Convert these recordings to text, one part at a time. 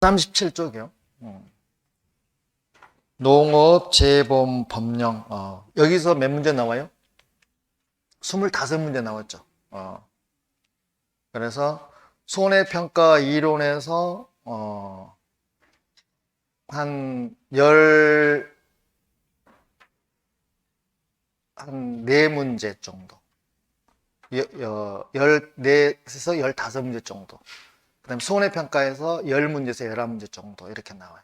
37쪽이요. 농업 재보험 법령. 여기서 몇 문제 나와요? 25문제 나왔죠. 그래서 손해평가 이론에서 한 4문제 정도. 14에서 15문제 정도. 그 다음에 손해평가에서 10문제에서 11문제 정도 이렇게 나와요.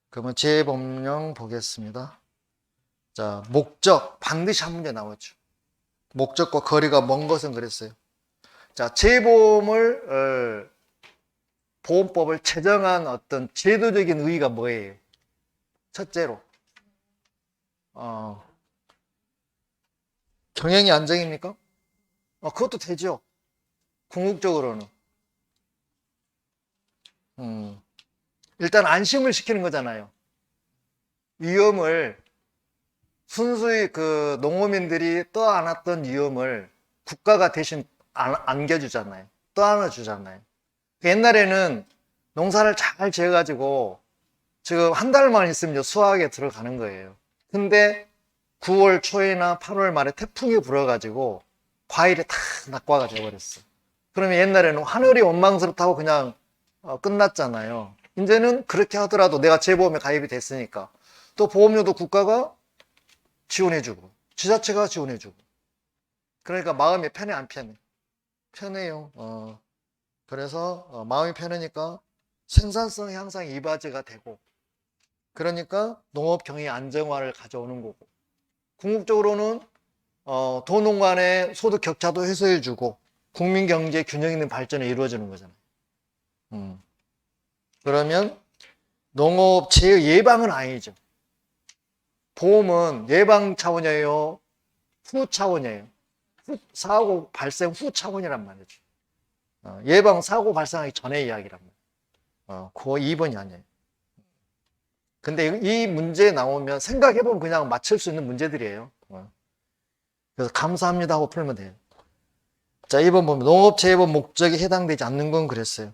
그러면 재법령 보겠습니다. 자, 목적 반드시 한 문제 나왔죠. 목적과 거리가 먼 것은 그랬어요. 자, 재보험을 보험법을 제정한 어떤 제도적인 의의가 뭐예요? 첫째로 경영이 안정입니까? 그것도 되죠. 궁극적으로는 일단 안심을 시키는 거잖아요. 위험을 순수히 그 농어민들이 떠안았던 위험을 국가가 대신 안겨주잖아요. 떠안아주잖아요. 옛날에는 농사를 잘 지어가지고 지금 한 달만 있으면 수확에 들어가는 거예요. 근데 9월 초에나 8월 말에 태풍이 불어가지고 과일이 다 낙과가 되어버렸어. 그러면 옛날에는 하늘이 원망스럽다고 그냥 끝났잖아요. 이제는 그렇게 하더라도 내가 재보험에 가입이 됐으니까 또 보험료도 국가가 지원해주고 지자체가 지원해주고 그러니까 마음이 편해 안 편해? 편해요. 그래서 마음이 편하니까 생산성 향상이 이바지가 되고 그러니까 농업 경영 안정화를 가져오는 거고 궁극적으로는 도농 간의 소득 격차도 해소해주고 국민 경제 균형 있는 발전이 이루어지는 거잖아요. 그러면 농업 재해 예방은 아니죠. 보험은 예방 차원이에요? 후 차원이에요? 사고 발생 후 차원이란 말이죠. 예방 사고 발생하기 전의 이야기란 말이에요. 그거 2번이 아니에요. 근데 이 문제 나오면 생각해보면 그냥 맞출 수 있는 문제들이에요. 그래서 감사합니다 하고 풀면 돼요. 자, 2번 보면 농업재해법 목적에 해당되지 않는 건 그랬어요.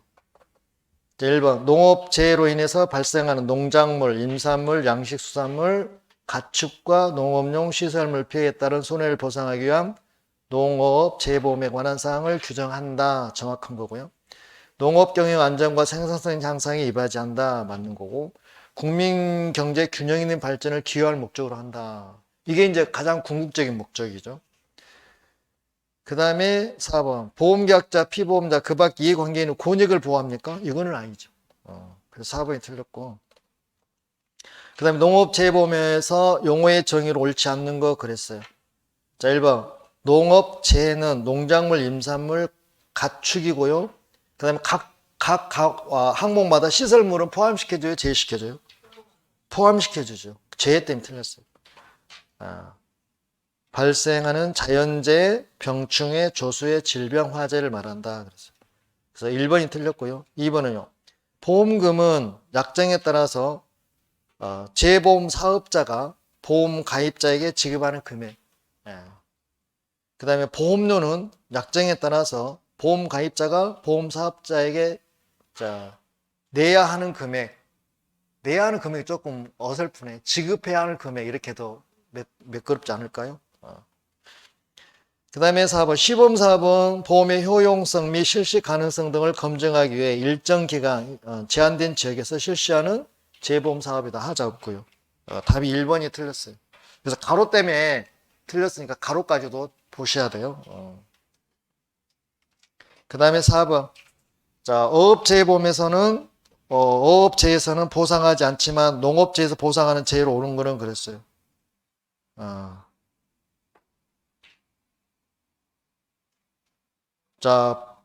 자, 1번 농업재해로 인해서 발생하는 농작물, 임산물, 양식수산물, 가축과 농업용 시설물 피해에 따른 손해를 보상하기 위한 농업재해보험에 관한 사항을 규정한다. 정확한 거고요. 농업경영 안정과 생산성 향상에 이바지한다. 맞는 거고. 국민경제 균형 있는 발전을 기여할 목적으로 한다. 이게 이제 가장 궁극적인 목적이죠. 그 다음에 4번 보험계약자, 피보험자, 그 밖 이해관계인의 권익을 보호합니까? 이거는 아니죠. 그래서 4번이 틀렸고 그 다음에 농업재해보험에서 용어의 정의를 옳지 않는 거 그랬어요. 자, 1번 농업재해는 농작물, 임산물, 가축이고요. 그 다음에 각 항목마다 시설물은 포함시켜줘요? 제외시켜줘요? 포함시켜주죠. 재해 때문에 틀렸어요. 발생하는 자연재해, 병충해, 조수해, 질병, 화재를 말한다. 그래서 1번이 틀렸고요. 2번은요. 보험금은 약정에 따라서 재보험 사업자가 보험 가입자에게 지급하는 금액. 그 다음에 보험료는 약정에 따라서 보험 가입자가 보험 사업자에게 내야 하는 금액. 내야 하는 금액이 조금 어설프네. 지급해야 하는 금액 이렇게 더 매끄럽지 않을까요? 그 다음에 4번 시범사업은 보험의 효용성 및 실시 가능성 등을 검증하기 위해 일정 기간 제한된 지역에서 실시하는 재보험 사업이다. 하자 없고요. 답이 1번이 틀렸어요. 그래서 가로 때문에 틀렸으니까 가로까지도 보셔야 돼요. 그 다음에 4번 자 어업재해보험에서는 어업재해에서는 보상하지 않지만 농업재해에서 보상하는 재해로 오는 거는 그랬어요. 자,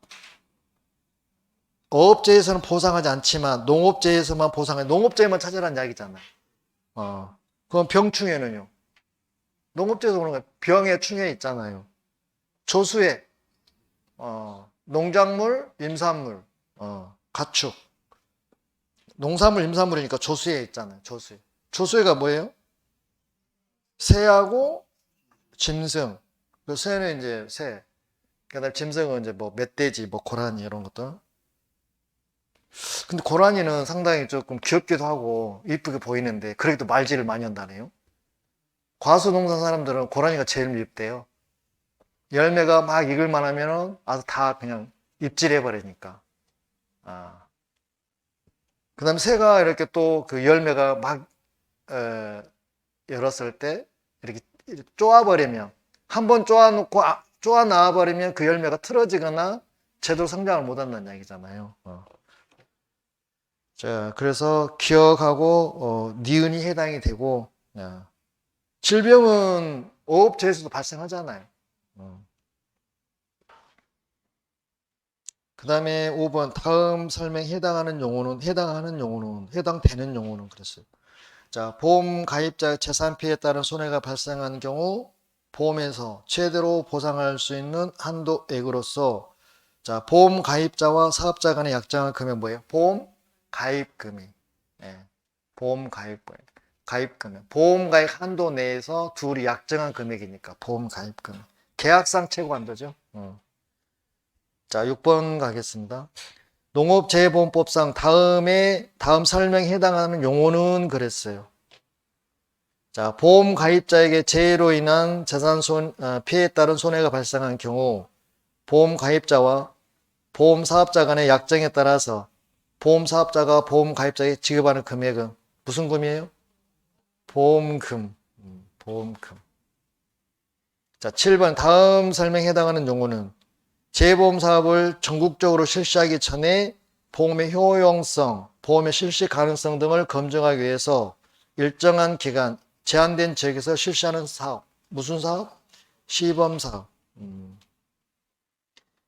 어업재해에서는 보상하지 않지만 농업재해에서만 보상해. 농업재해만 찾아라는 이야기잖아요. 그럼 병충해는요? 농업재해에서 오는 거예요. 병에 충해 있잖아요. 조수해, 농작물, 임산물, 가축. 농산물, 임산물이니까 조수해 있잖아요. 조수해. 조수해가 뭐예요? 새하고 짐승. 그 새는 이제 새. 그다음 짐승은 이제 뭐 멧돼지, 뭐 고라니 이런 것들. 근데 고라니는 상당히 조금 귀엽기도 하고 이쁘게 보이는데 그래도 말질을 많이 한다네요. 과수농사 사람들은 고라니가 제일 밉대요. 열매가 막 익을만 하면은 아주 다 그냥 입질해버리니까. 아. 그 다음에 새가 이렇게 또 그 열매가 막, 열었을 때 이렇게 쪼아버리면, 한번 쪼아놓고, 쪼아 나와버리면 그 열매가 틀어지거나 제대로 성장을 못 한다는 얘기잖아요. 자, 그래서 기억하고, 니은이 해당이 되고, 질병은 어업체에서도 발생하잖아요. 그 다음에 5번 다음 설명에 해당되는 용어는 그랬어요. 자, 보험 가입자의 재산 피해에 따른 손해가 발생한 경우 보험에서 최대로 보상할 수 있는 한도액으로서 자, 보험 가입자와 사업자 간의 약정한 금액 뭐예요? 보험 가입금이. 예. 보험 가입금액. 보험 가입 한도 내에서 둘이 약정한 금액이니까 보험 가입금. 계약상 최고 한도죠. 자, 6번 가겠습니다. 농업재해보험법상 다음 설명에 해당하는 용어는 그랬어요. 자, 보험 가입자에게 재해로 인한 재산 피해에 따른 손해가 발생한 경우 보험 가입자와 보험 사업자 간의 약정에 따라서 보험 사업자가 보험 가입자에게 지급하는 금액은 무슨 금이에요? 보험금. 보험금. 자, 7번 다음 설명에 해당하는 용어는 재보험 사업을 전국적으로 실시하기 전에 보험의 효용성, 보험의 실시 가능성 등을 검증하기 위해서 일정한 기간, 제한된 지역에서 실시하는 사업. 무슨 사업? 시범 사업.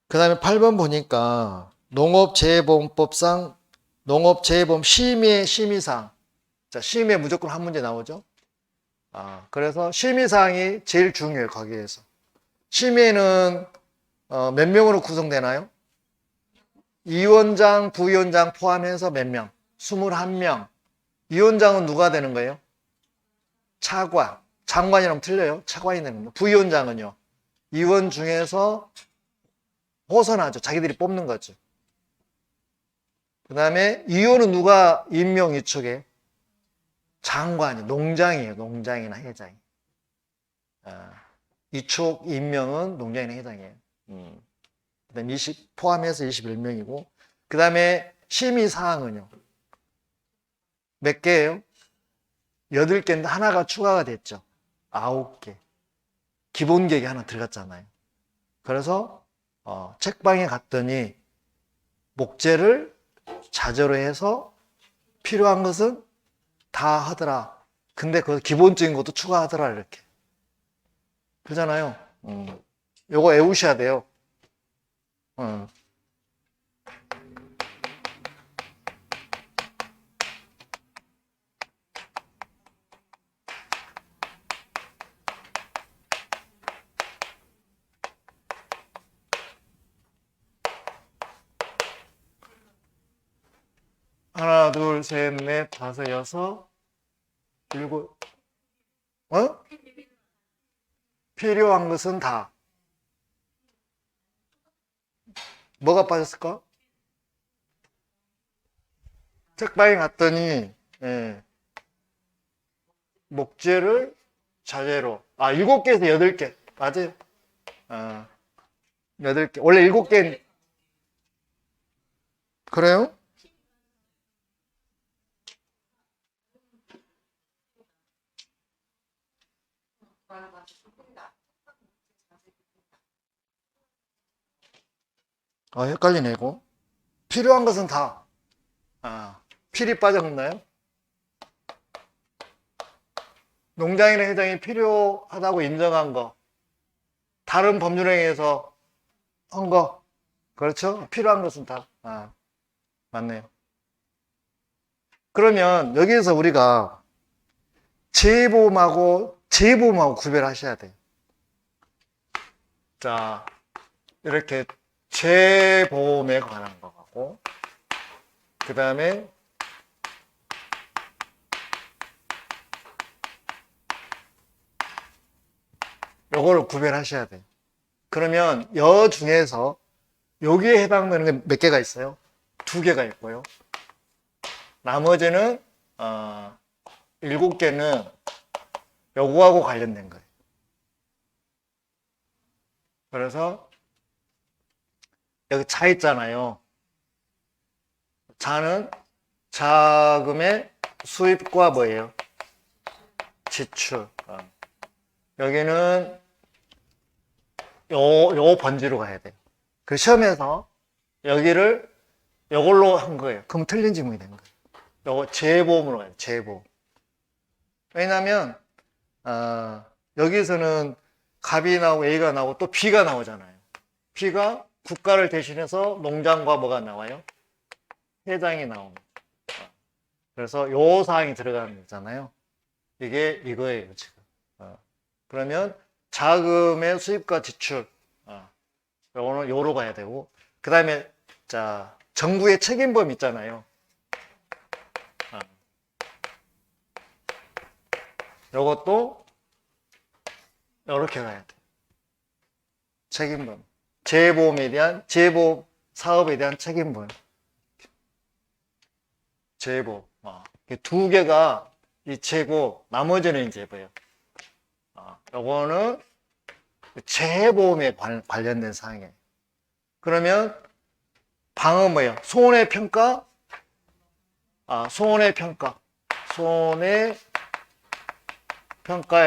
그 다음에 8번 보니까 농업재해보험법상 농업재해보험 심의사항. 자, 심의에 무조건 한 문제 나오죠. 그래서 심의사항이 제일 중요해요, 거기에서. 심의에는 몇 명으로 구성되나요? 위원장, 부위원장 포함해서 몇 명? 21명. 위원장은 누가 되는 거예요? 차관. 장관이라면 틀려요. 차관이 되는 거예요. 부위원장은요? 위원 중에서 호선하죠. 자기들이 뽑는 거죠. 그 다음에 위원은 누가 임명 위촉해? 장관이, 농장이에요. 농장이나 회장이. 위촉 임명은 농장이나 회장이에요. 그다음 포함해서 21명이고, 그 다음에 심의사항은요. 몇 개예요? 8개인데 하나가 추가가 됐죠. 9개. 기본 계획이 하나 들어갔잖아요. 그래서 책방에 갔더니 목재를 자재로 해서 필요한 것은 다 하더라. 근데 그 기본적인 것도 추가하더라 이렇게. 그러잖아요. 요거 외우셔야 돼요. 하나, 둘, 셋, 넷, 다섯, 여섯, 일곱. 필요한 것은 다. 뭐가 빠졌을까? 책방에 갔더니 목재를 자재로 7개에서 8개 맞아요. 8개 원래 7개. 그래요? 헷갈리네 이거. 필요한 것은 다. 필이 빠졌나요? 농장이나 회장이 필요하다고 인정한 거, 다른 법률행위에서 한 거, 그렇죠? 필요한 것은 다. 맞네요. 그러면 여기에서 우리가 재보험하고 구별하셔야 돼요. 자, 이렇게 재보험에 관한 거하고, 그 다음에 요거를 구별하셔야 돼요. 그러면 여 중에서 여기에 해당되는 게 몇 개가 있어요? 2개가 있고요. 나머지는 7개는 요거하고 관련된 거예요. 그래서 여기 자 있잖아요. 자는 자금의 수입과 뭐예요? 지출. 여기는 요 번지로 가야 돼요. 그 시험에서 여기를 요걸로 한 거예요. 그럼 틀린 지문이 된 거예요. 요거 재보험으로 가야 돼요. 재보험. 왜냐면 여기서는 갑이 나오고 A가 나오고 또 B가 나오잖아요. B가 국가를 대신해서 농장과 뭐가 나와요? 회장이 나옵니다. 그래서 요 사항이 들어가는 거잖아요. 이게 이거예요, 지금. 그러면 자금의 수입과 지출. 요거는 요로 가야 되고. 그 다음에, 자, 정부의 책임범 있잖아요. 요것도 요렇게 가야 돼. 책임범. 재보험 사업에 대한 책임범. 재보험. 2개가 이체고, 나머지는 이제 뭐예요? 요거는 재보험에 관련된 사항이에요. 그러면 방은 뭐예요? 손해평가? 손해평가. 손해평가에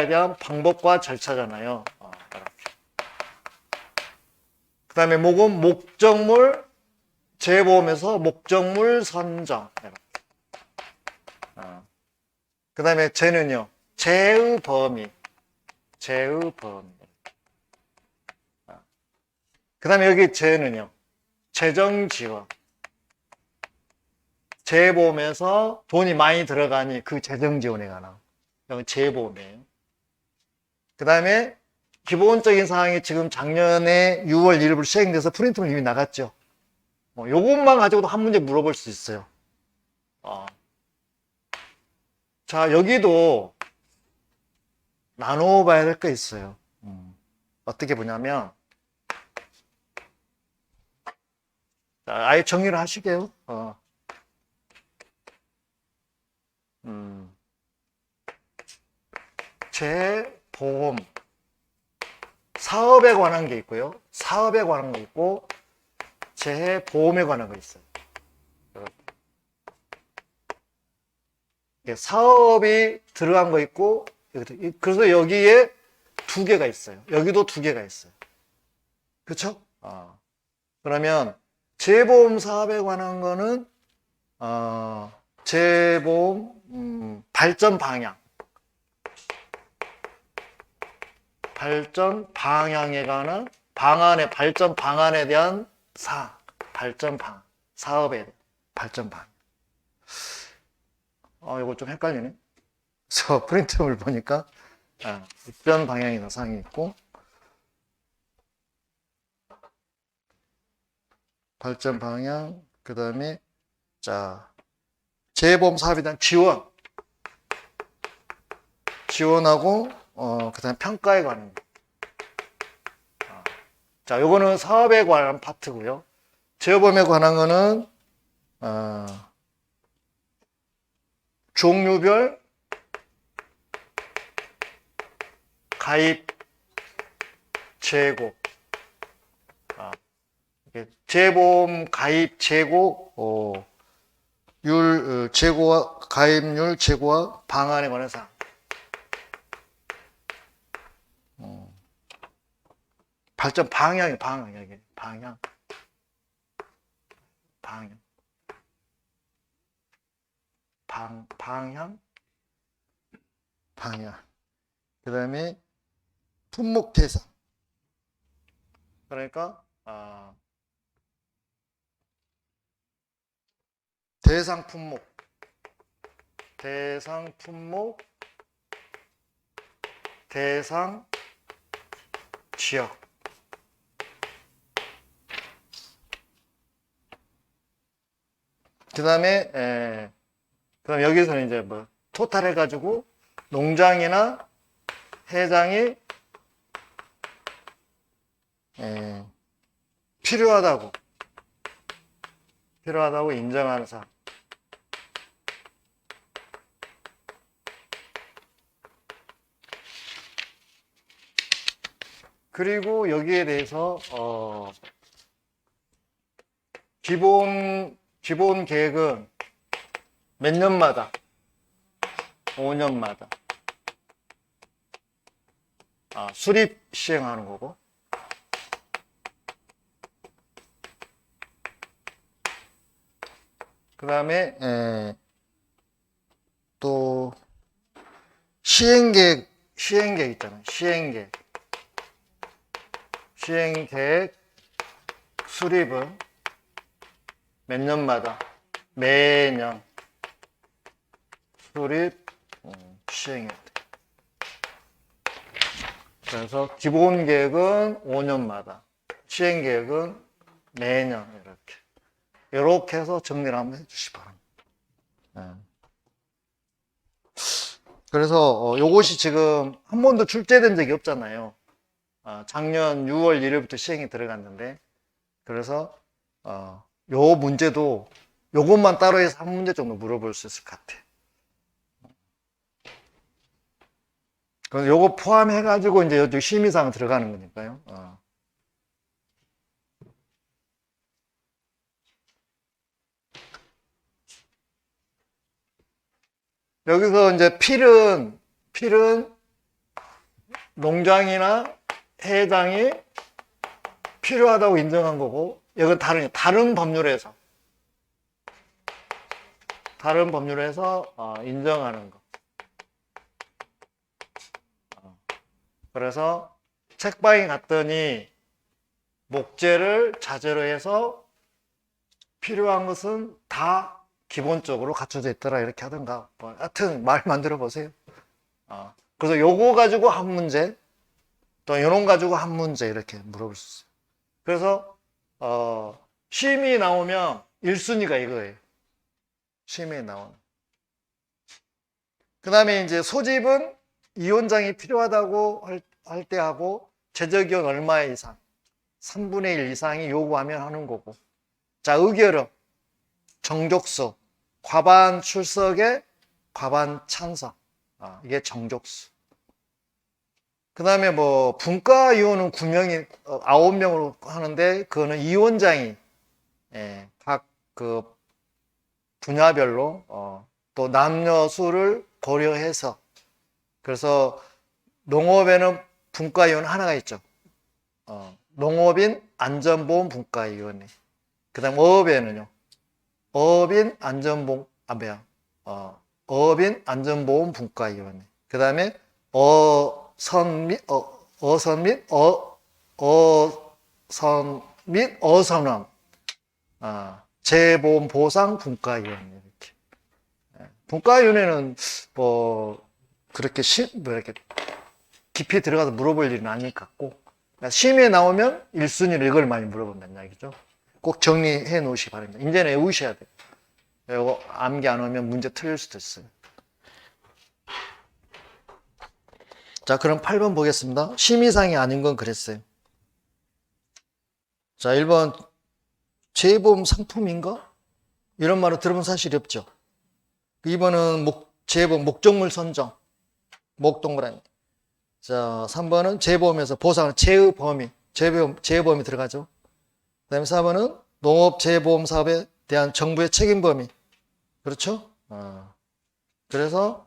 대한 방법과 절차잖아요. 그 다음에 목은 목적물, 재보험에서 목적물 선정. 그 다음에 재는요, 재의 범위. 그 다음에 여기 재는요, 재정 지원. 재보험에서 돈이 많이 들어가니 그 재정 지원에 관한. 이건 재보험이에요. 그 다음에 기본적인 사항이 지금 작년에 6월 1일부터 시행돼서 프린트물 이미 나갔죠. 요것만 가지고도 한 문제 물어볼 수 있어요. 자, 여기도 나눠 봐야 될 거 있어요. 어떻게 보냐면, 자, 아예 정리를 하시게요. 재보험. 사업에 관한 게 있고요. 사업에 관한 거 있고, 재보험에 관한 거 있어요. 사업이 들어간 거 있고, 그래서 여기에 2개가 있어요. 여기도 2개가 있어요. 그쵸? 그러면 재보험 사업에 관한 거는 재보험 발전 방향. 발전 방향에 관한 발전 방안에 대한 발전 방안. 사업에 대한 발전 방안. 이거 좀 헷갈리네. 그래서 프린트물 보니까 입변 방향이나 사항이 있고, 발전 방향, 그 다음에 자, 재보험 사업에 대한 지원하고 그 다음에 평가에 관한 거. 자, 요거는 사업에 관한 파트고요. 재보험에 관한 거는 종류별 가입 재고. 재보험 가입 재고 재고와 가입률 재고와 방안에 관한 사항. 발전 방향. 그 다음에 품목 대상. 그러니까 대상 품목, 대상 지역. 그 다음에 그럼 여기서는 이제 뭐 토탈 해가지고 농장이나 회장이 필요하다고 필요하다고 인정하는 사항. 그리고 여기에 대해서 기본 계획은 몇 년마다? 5년마다. 수립 시행하는 거고. 그 다음에 또 시행계획 있잖아요. 시행계획 수립은 몇 년마다? 매년 수립 시행해야 돼. 그래서 기본 계획은 5년마다, 시행 계획은 매년 이렇게 해서 정리를 한번 해주시기 바랍니다. 그래서 요것이 지금 한 번도 출제된 적이 없잖아요. 작년 6월 1일부터 시행이 들어갔는데, 그래서 요 문제도 요것만 따로 해서 한 문제 정도 물어볼 수 있을 것 같아요. 그래서 요거 포함해가지고 이제 여기 심의사항 들어가는 거니까요. 여기서 이제 필은 농장이나 해장이 필요하다고 인정한 거고, 이건 다른 법률에서 인정하는 거. 그래서 책방에 갔더니 목재를 자재로 해서 필요한 것은 다 기본적으로 갖춰져 있더라 이렇게 하던가, 하여튼 말 만들어 보세요. 그래서 요거 가지고 한 문제, 또 요런 가지고 한 문제 이렇게 물어볼 수 있어요. 그래서 시험이 나오면 1순위가 이거예요. 시험에 나오는. 그 다음에 이제 소집은 이온장이 필요하다고 할 때 하고, 제적이온 얼마 이상, 3분의 1 이상이 요구하면 하는 거고. 자, 의결은 정족수, 과반 출석에 과반 찬성. 이게 정족수. 그 다음에 뭐 분과 이온은 9명으로 하는데, 그거는 이온장이 각 그 분야별로 또 남녀 수를 고려해서, 그래서 농업에는 분과위원 하나가 있죠. 농업인 안전보험 분과위원회. 그 다음 어업에는요, 어업인 안전보험 분과위원회. 그 다음에 어선 및 어선원 재보험 보상 분과위원회. 이렇게. 분과위원회는 그렇게 이렇게 깊이 들어가서 물어볼 일은 아닐 것 같고, 시험에 나오면 1순위로 이걸 많이 물어본다는 이야기죠. 꼭 정리해 놓으시기 바랍니다. 이제는 외우셔야 돼요. 이거 암기 안 오면 문제 틀릴 수도 있어요. 자, 그럼 8번 보겠습니다. 심의상이 아닌 건 그랬어요. 자, 1번 재보험 상품인가? 이런 말을 들어본 사실이 없죠. 2번은 재보험 목적물 선정, 목동물 아니. 자, 3번은 재보험에서 보상을 재의 범위, 재보험이 들어가죠. 그 다음에 4번은 농업 재보험 사업에 대한 정부의 책임 범위. 그렇죠? 그래서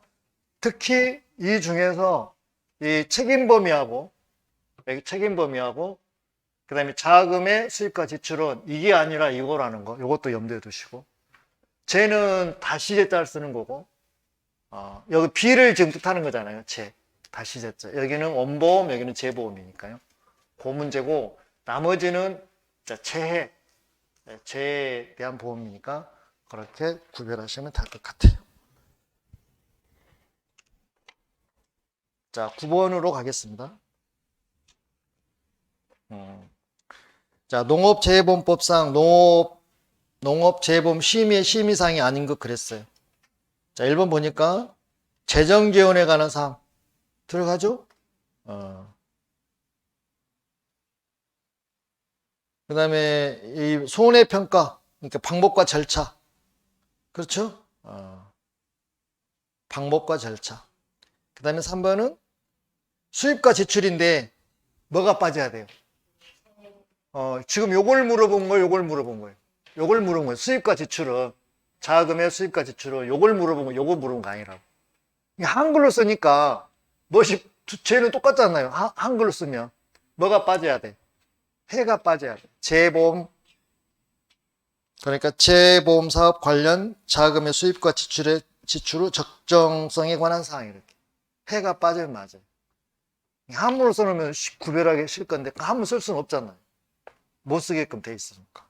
특히 이 중에서 이 책임 범위하고, 그 다음에 자금의 수입과 지출은 이게 아니라 이거라는 거, 이것도 염두에 두시고, 재는 다시제자를 쓰는 거고, 여기 B를 지금 뜻하는 거잖아요. 다시제자. 여기는 원보험, 여기는 재보험이니까요. 그 문제고, 나머지는 재해에 대한 보험이니까 그렇게 구별하시면 될 것 같아요. 자, 9번으로 가겠습니다. 자, 농업재해보험법상 농업재해보험 심의의 심의사항이 아닌 것 그랬어요. 자, 1번 보니까 재정지원에 관한 사항 들어가죠? 그 다음에 이 손해평가, 그러니까 방법과 절차. 그렇죠? 방법과 절차. 그 다음에 3번은 수입과 지출인데 뭐가 빠져야 돼요? 지금 요걸 물어본 거예요? 요걸 물어본 거예요? 요걸 물어본 거예요. 수입과 지출은, 자금의 수입과 지출은 요걸 물어본 거, 요거 물어본 거 아니라고. 한글로 쓰니까 뭐지, 쟤는 똑같잖아요. 한글로 쓰면 뭐가 빠져야 돼? 해가 빠져야 돼. 재보험, 그러니까 재보험 사업 관련 자금의 수입과 지출의 지출 후 적정성에 관한 사항. 이렇게 해가 빠지면 맞아요. 한문으로 써놓으면 구별하기 싫을 건데 한문 쓸 수는 없잖아요. 못 쓰게끔 돼 있으니까.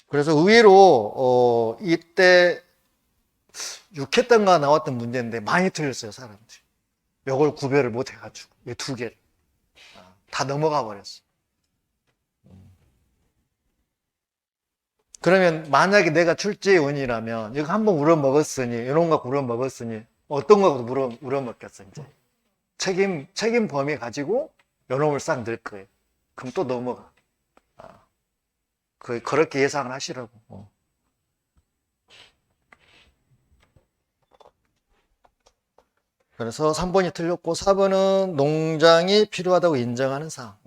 그래서 의외로 이때 6회단가 나왔던 문제인데 많이 틀렸어요, 사람들이. 이걸 구별을 못 해가지고 이 두 개를 다 넘어가 버렸어. 그러면 만약에 내가 출제의 원이라면 이거 한번 우려먹었으니 이런 거 우려먹었으니 어떤 거 우려먹겠어 이제 책임 범위 가지고 요놈을 싹 넣을 거예요. 그럼 또 넘어가. 그렇게 예상을 하시라고. 그래서 3번이 틀렸고 4번은 농장이 필요하다고 인정하는 사항.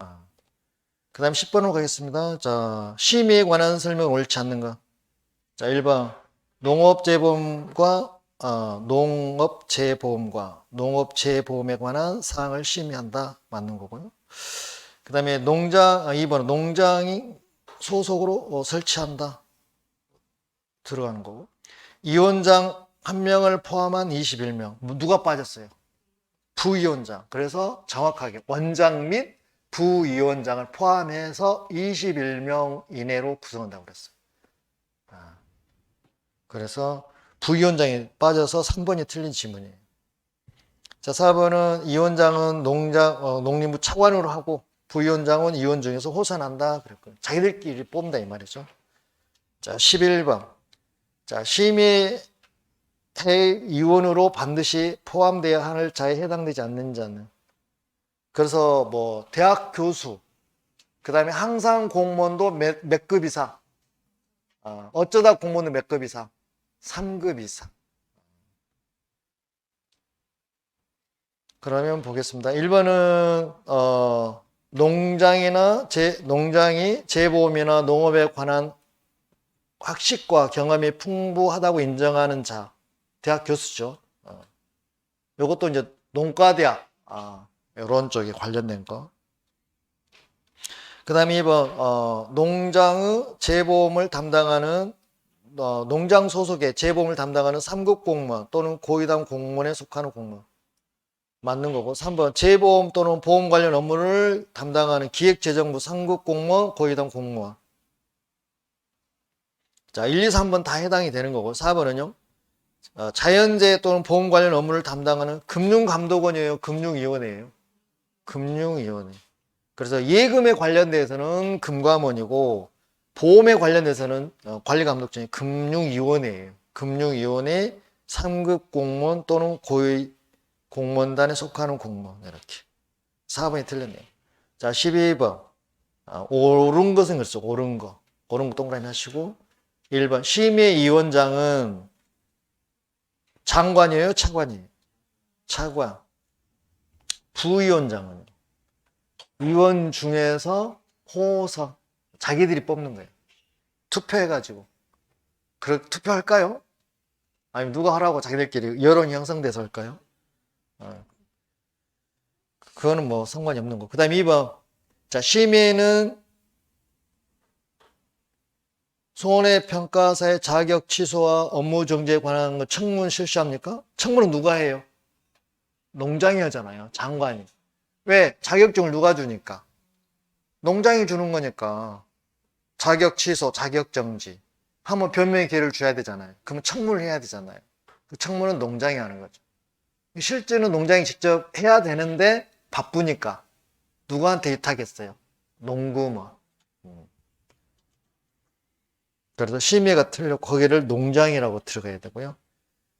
그 다음 10번으로 가겠습니다. 자, 심의에 관한 설명 옳지 않는 거. 자, 1번 농업재보험과 농업재보험에 관한 사항을 심의한다. 맞는 거고요. 그 다음에 2번 농장이 소속으로 설치한다. 들어가는 거고. 위원장 1명을 포함한 21명. 누가 빠졌어요? 부위원장. 그래서 정확하게 원장 및 부위원장을 포함해서 21명 이내로 구성한다고 그랬어요. 그래서 부위원장이 빠져서 3번이 틀린 지문이에요. 자, 4번은 위원장은 농림부 차관으로 하고 부위원장은 위원 중에서 호선한다. 그랬거든요. 자기들끼리 뽑는다 이 말이죠. 자, 11번. 자, 심의회 위원으로 반드시 포함되어야 할 자에 해당되지 않는 자는. 그래서 뭐 대학 교수, 그 다음에 항상 공무원도 몇 급 이상, 어쩌다 공무원도 몇 급 이상, 3급 이상. 그러면 보겠습니다. 1번은 농장이 재보험이나 농업에 관한 학식과 경험이 풍부하다고 인정하는 자, 대학 교수죠. 이것도 이제 농과대학, 이런 쪽에 관련된 거. 그 다음에 2번, 농장의 재보험을 담당하는, 농장 소속의 재보험을 담당하는 3급 공무원 또는 고위당 공무원에 속하는 공무원. 맞는 거고. 3번, 재보험 또는 보험 관련 업무를 담당하는 기획재정부 3급 공무원, 고위당 공무원. 자, 1, 2, 3번 다 해당이 되는 거고. 4번은요, 자연재해 또는 보험 관련 업무를 담당하는 금융감독원이에요, 금융위원회예요? 금융위원회. 그래서 예금에 관련돼서는 금감원이고 보험에 관련돼서는 관리감독청이 금융위원회예요. 금융위원회 3급 공무원 또는 고위 공무원단에 속하는 공무원. 이렇게 4번이 틀렸네요. 자, 12번 옳은 것은 그렇죠. 옳은 거 동그라미 하시고 1번 심의위원장은 장관이에요? 차관이에요? 차관. 부위원장은 위원 중에서 호선, 자기들이 뽑는 거예요. 투표해가지고. 투표할까요? 아니면 누가 하라고 자기들끼리 여론이 형성돼서 할까요? 그거는 뭐 상관이 없는 거. 그 다음에 2번. 자, 심의는 손해평가사의 자격 취소와 업무 정지에 관한 거 청문 실시합니까? 청문은 누가 해요? 농장이 하잖아요. 장관이. 왜? 자격증을 누가 주니까? 농장이 주는 거니까. 자격 취소, 자격 정지. 하면 변명의 기회를 줘야 되잖아요. 그러면 청문을 해야 되잖아요. 그 청문은 농장이 하는 거죠. 실제는 농장이 직접 해야 되는데 바쁘니까 누구한테 위탁했어요? 농구먼. 그래서 심의가 틀렸고 거기를 농장이라고 들어가야 되고요.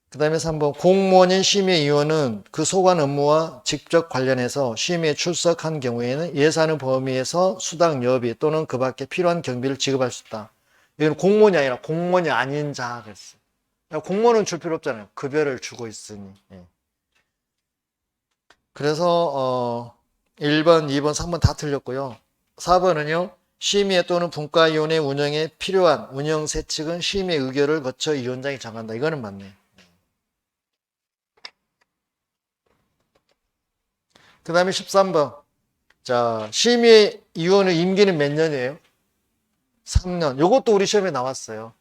그 다음에 3번 공무원인 심의위원은 그 소관 업무와 직접 관련해서 심의에 출석한 경우에는 예산의 범위에서 수당 여비 또는 그 밖에 필요한 경비를 지급할 수 있다. 여기는 공무원이 아니라 공무원이 아닌 자 그랬어요. 공무원은 줄 필요 없잖아요. 급여를 주고 있으니. 예. 그래서 1번, 2번, 3번 다 틀렸고요. 4번은요. 심의 또는 분과위원회 운영에 필요한 운영 세칙은 심의 의결을 거쳐 위원장이 정한다. 이거는 맞네. 그 다음에 13번. 자, 심의위원회 임기는 몇 년이에요? 3년. 이것도 우리 시험에 나왔어요.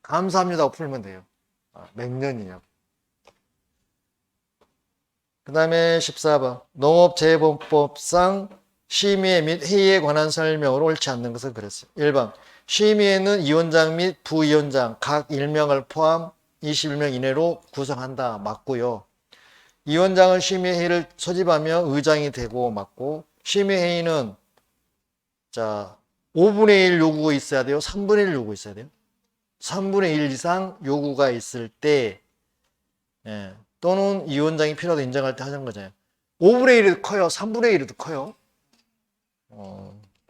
감사합니다 하고 풀면 돼요. 몇 년이냐고. 그 다음에 14번. 농업재배법상 심의 및 회의에 관한 설명으로 옳지 않는 것을 그랬어요. 1번. 심의회는 위원장 및 부위원장 각 1명을 포함 21명 이내로 구성한다. 맞고요. 위원장은 심의회의를 소집하며 의장이 되고 맞고, 심의회의는 자 5분의 1 요구가 있어야 돼요? 3분의 1 요구 있어야 돼요? 3분의 1 이상 요구가 있을 때, 예, 또는 위원장이 필요하다 인정할 때 하는 거잖아요. 5분의 1이 커요? 3분의 1이 더 커요?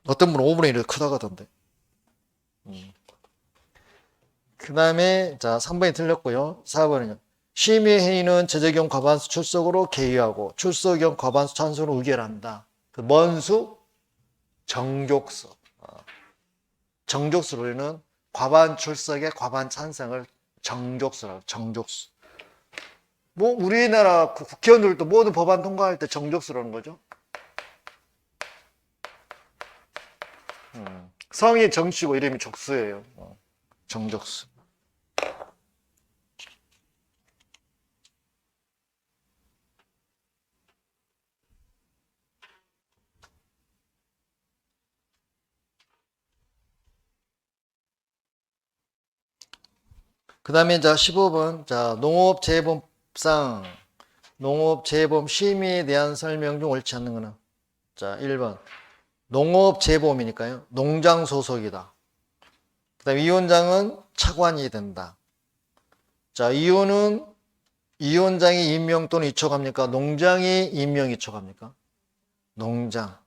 어떤 분은 5분의 1이 크다고 하던데. 그 다음에 자 3번이 틀렸고요. 4번은요. 심의회의는 제적용 과반수 출석으로 개의하고 출석용 과반수 찬성으로 의결한다. 그 뭔수? 정족수. 정족수로는 과반 출석의 과반 찬성을 정족수라고. 정족수. 뭐 우리나라 국회의원들도 모든 법안 통과할 때 정족수라는 거죠. 성이 정씨고 이름이 족수예요. 정족수. 그 다음에 자 15번. 자 농업재배법상 농업재배법 심의에 대한 설명 중 옳지 않는 거는 자 1번. 농업재배법이니까요. 농장 소속이다. 그 다음에 위원장은 차관이 된다. 자, 위원은 위원장이 임명 또는 이촉합니까? 농장이 임명 이촉합니까? 농장.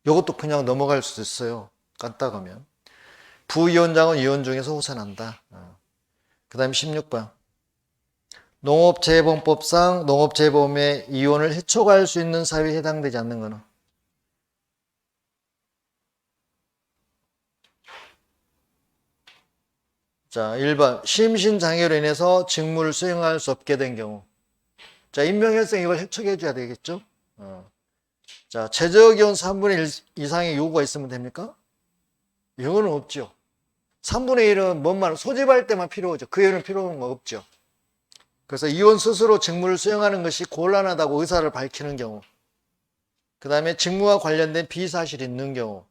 이것도 그냥 넘어갈 수도 있어요. 까딱하면. 부위원장은 위원 중에서 호선한다. 그 다음에 16번. 농업재배법상 농업재배법의 위원을 해촉할 수 있는 사유에 해당되지 않는 거는 자, 1번. 심신장애로 인해서 직무를 수행할 수 없게 된 경우. 자, 임명혈생 이걸 해촉해 줘야 되겠죠? 자, 최저기온 3분의 1 이상의 요구가 있으면 됩니까? 이거는 없죠. 3분의 1은 뭔 말, 소집할 때만 필요하죠. 그 외에는 필요한 거 없죠. 그래서 위원 스스로 직무를 수행하는 것이 곤란하다고 의사를 밝히는 경우. 그 다음에 직무와 관련된 비사실이 있는 경우.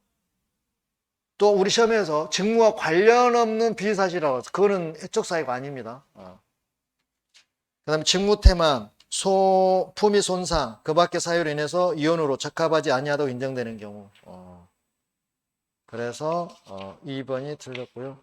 또 우리 시험에서 직무와 관련 없는 비사실이라고 해서 그거는 해촉 사유가 아닙니다. 그 다음에 직무 태만, 품위 손상, 그 밖의 사유로 인해서 위원으로 적합하지 아니하다고 인정되는 경우. 그래서 2번이 틀렸고요.